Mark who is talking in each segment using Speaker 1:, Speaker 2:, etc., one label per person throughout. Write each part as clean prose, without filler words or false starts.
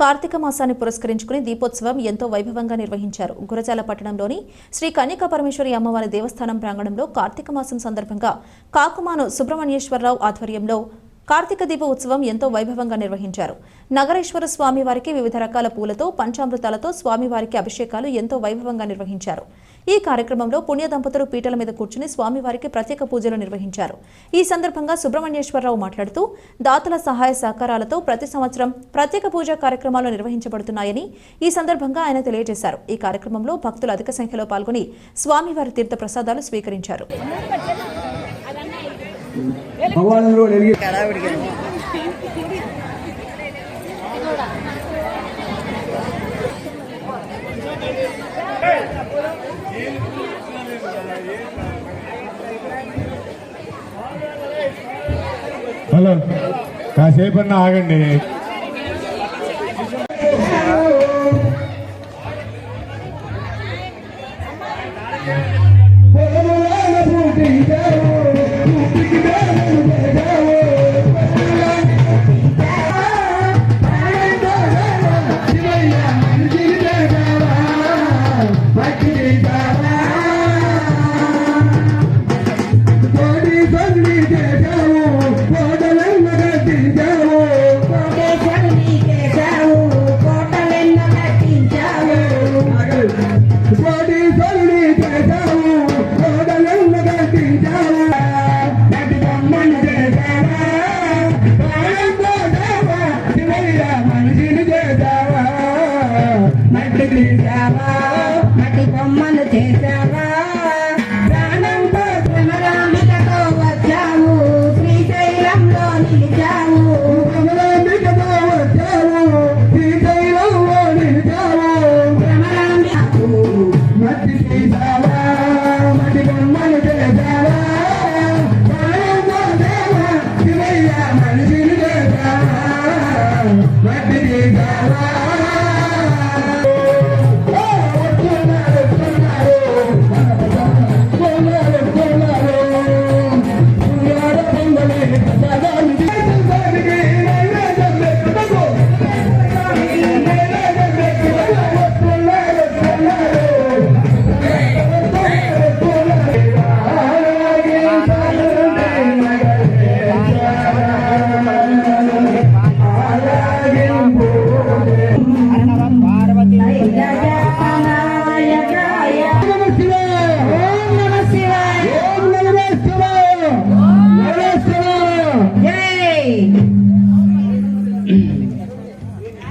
Speaker 1: కార్తీక మాసాన్ని పురస్కరించుకుని దీపోత్సవం ఎంతో వైభవంగా నిర్వహించారు. గురజాల పట్టణంలోని శ్రీ కన్యకా పరమేశ్వరి అమ్మవారి దేవస్థానం ప్రాంగణంలో కార్తీక మాసం సందర్భంగా కాకుమాను సుబ్రహ్మణ్యేశ్వరరావు ఆధ్వర్యంలో కార్తీక దీప ఉత్సవం ఎంతో వైభవంగా నిర్వహించారు. నగరేశ్వర స్వామివారికి వివిధ రకాల పూలతో పంచామృతాలతో స్వామివారికి అభిషేకాలు ఎంతో వైభవంగా నిర్వహించారు. ఈ కార్యక్రమంలో పుణ్య దంపతులు పీటల మీద కూర్చుని స్వామివారికి ప్రత్యేక పూజలు నిర్వహించారు. ఈ సందర్భంగా సుబ్రహ్మణ్యేశ్వరరావు మాట్లాడుతూ దాతల సహాయ సహకారాలతో ప్రతి సంవత్సరం ప్రత్యేక పూజా కార్యక్రమాలు నిర్వహించబడుతున్నాయని ఈ సందర్భంగా ఆయన తెలియజేశారు. ఈ కార్యక్రమంలో భక్తులు అధిక సంఖ్యలో పాల్గొని స్వామివారి తీర్థ ప్రసాదాలు స్వీకరించారు.
Speaker 2: హలో, కాసేపన్నా ఆగండి.
Speaker 3: మట్టి బొమ్మలు చేసావా, ప్రాణంతో శ్రమరామికతో వచ్చావు, శ్రీశైలంలో నిలిచావు, శ్రమరామికతో వచ్చావు, శ్రీశైలంలో నిలిచావు, శ్రమరామికకు మట్టి చేసావా, మట్టి బొమ్మలు చేసావా, ప్రాణంతో దేవా శివయ్య మనిషిని చేసావా, మట్టి చేసావా.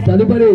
Speaker 4: తదుపరి